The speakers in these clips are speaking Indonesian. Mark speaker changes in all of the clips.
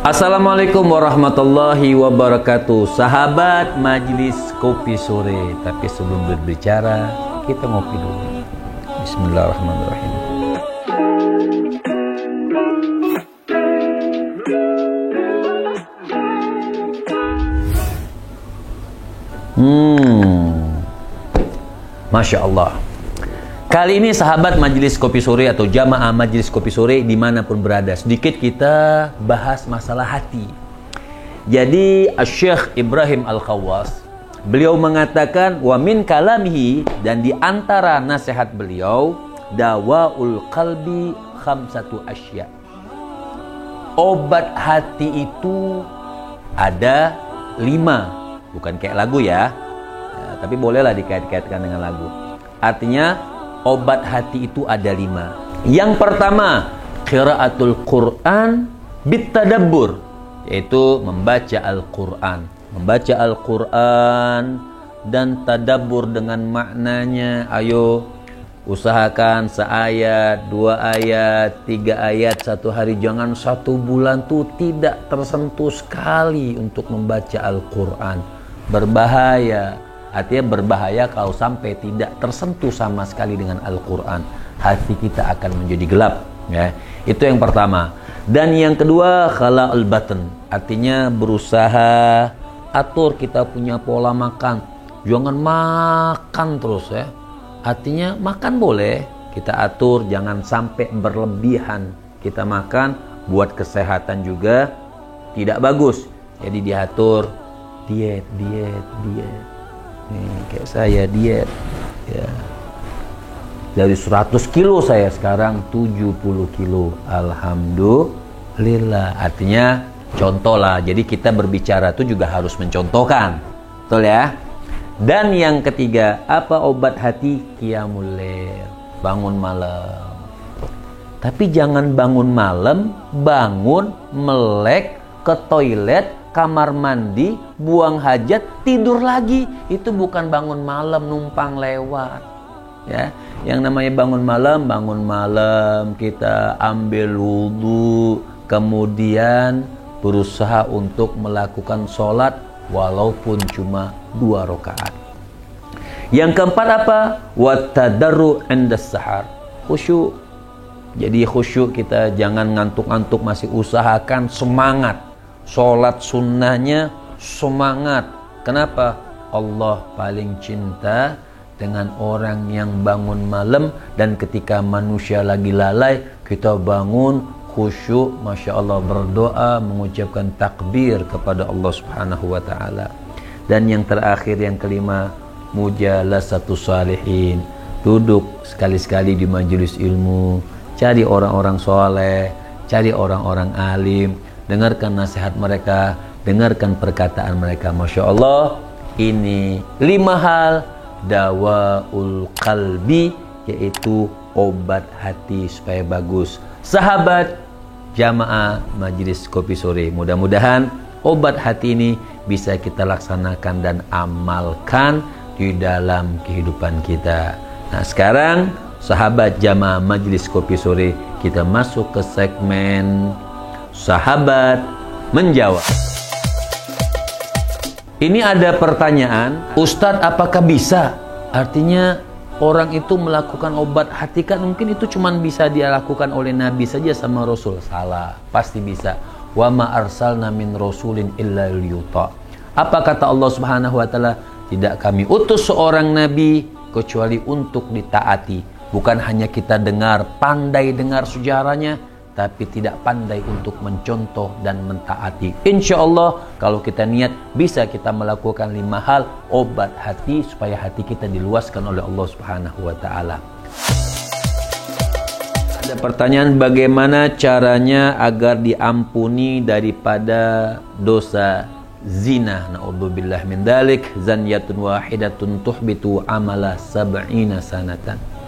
Speaker 1: Assalamualaikum warahmatullahi wabarakatuh. Sahabat Majelis Kopi Sore. Tapi sebelum berbicara, kita ngopi dulu. Bismillahirrahmanirrahim. Masya Allah. Kali ini sahabat Majelis Kopi Sore atau jamaah Majelis Kopi Sore dimanapun berada, sedikit kita bahas masalah hati. Jadi Syekh Ibrahim Al-Khawwas, beliau mengatakan wa min kalamihi, dan di antara nasihat beliau, dawaul qalbi khamsatu asya. Obat hati itu ada 5, bukan kayak lagu ya, tapi bolehlah dikait-kaitkan dengan lagu. Artinya obat hati itu ada 5. Yang pertama, qiraatul Quran bitadabbur, yaitu membaca Al-Quran. Membaca Al-Quran dan tadabbur dengan maknanya. Ayo usahakan seayat, 2 ayat, 3 ayat satu hari. Jangan 1 bulan tuh tidak tersentuh sekali untuk membaca Al-Quran. Berbahaya. Artinya berbahaya kalau sampai tidak tersentuh sama sekali dengan Al-Quran. Hati kita akan menjadi gelap, ya. Itu yang pertama. Dan yang kedua, khala'ul batin. Artinya berusaha atur kita punya pola makan. Jangan makan terus, ya. Artinya makan boleh, kita atur, jangan sampai berlebihan. Kita makan buat kesehatan juga tidak bagus. Jadi diatur, diet. Nih, kayak saya diet ya. Dari 100 kilo saya sekarang 70 kilo. Alhamdulillah. Artinya contoh lah. Jadi kita berbicara itu juga harus mencontohkan. Betul ya? Dan yang ketiga, apa obat hati? Qiyamul lail. Bangun malam. Tapi jangan bangun malam, bangun melek ke toilet, kamar mandi, buang hajat, tidur lagi. Itu bukan bangun malam numpang lewat, ya. Yang namanya bangun malam kita ambil wudu, kemudian berusaha untuk melakukan sholat walaupun cuma 2 rakaat. Yang keempat apa? Wattadarru 'inda sahar. Khusyuk. Jadi khusyuk, kita jangan ngantuk-ngantuk, masih usahakan semangat. Sholat sunnahnya semangat. Kenapa? Allah paling cinta dengan orang yang bangun malam. Dan ketika manusia lagi lalai, kita bangun khusyuk, Masya Allah, berdoa, mengucapkan takbir kepada Allah Subhanahu wa ta'ala. Dan yang terakhir, yang kelima, mujalasatus salihin. Duduk sekali-sekali di majelis ilmu, cari orang-orang soleh, cari orang-orang alim, dengarkan nasihat mereka, dengarkan perkataan mereka. Masya Allah, ini 5 hal dawaul qalbi, yaitu obat hati supaya bagus. Sahabat jamaah Majelis Kopi Sore, mudah-mudahan obat hati ini bisa kita laksanakan dan amalkan di dalam kehidupan kita. Nah, sekarang sahabat jamaah Majelis Kopi Sore, kita masuk ke segmen Sahabat Menjawab. Ini ada pertanyaan, Ustadz, apakah bisa? Artinya orang itu melakukan obat hati, kan mungkin itu cuma bisa dia lakukan oleh Nabi saja sama Rasul. Salah, pasti bisa. Wa ma arsalna min rasulin illa liyuta. Apa kata Allah Subhanahu wa ta'ala? Tidak kami utus seorang nabi kecuali untuk ditaati. Bukan hanya kita dengar, pandai dengar sejarahnya, tapi tidak pandai untuk mencontoh dan mentaati. Insya Allah kalau kita niat, bisa kita melakukan 5 hal obat hati supaya hati kita diluaskan oleh Allah Subhanahu wa ta'ala. Ada pertanyaan, bagaimana caranya agar diampuni daripada dosa zina? Na'udzubillah min dalik. Zaniyatun wahidatun tuhbitu amala sab'ina sanatan.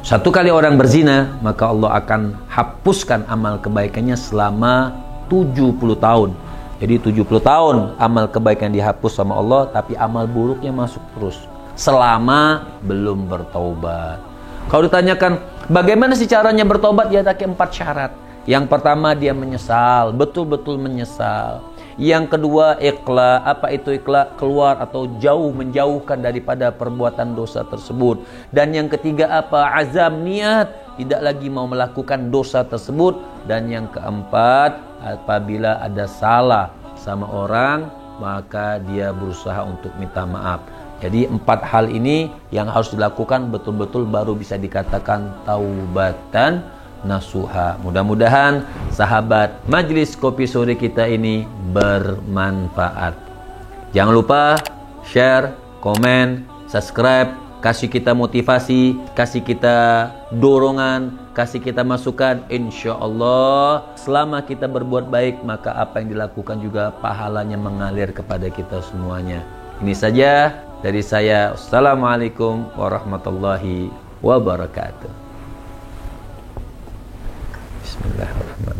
Speaker 1: 1 kali orang berzina, maka Allah akan hapuskan amal kebaikannya selama 70 tahun. Jadi 70 tahun amal kebaikan dihapus sama Allah, tapi amal buruknya masuk terus selama belum bertaubat. Kalau ditanyakan bagaimana sih caranya bertobat, ya ada 4 syarat. Yang pertama dia menyesal, betul-betul menyesal. Yang kedua ikhla. Apa itu ikhla? Keluar atau jauh, menjauhkan daripada perbuatan dosa tersebut. Dan yang ketiga apa? Azam, niat, tidak lagi mau melakukan dosa tersebut. Dan yang keempat, apabila ada salah sama orang, maka dia berusaha untuk minta maaf. Jadi 4 hal ini yang harus dilakukan betul-betul baru bisa dikatakan taubatan nasuha. Mudah-mudahan sahabat Majelis Kopi Sore kita ini bermanfaat. Jangan lupa share, komen, subscribe, kasih kita motivasi, kasih kita dorongan, kasih kita masukan. Insya Allah selama kita berbuat baik, maka apa yang dilakukan juga pahalanya mengalir kepada kita semuanya. Ini saja dari saya. Assalamualaikum warahmatullahi wabarakatuh. Bismillahirrahmanirrahim.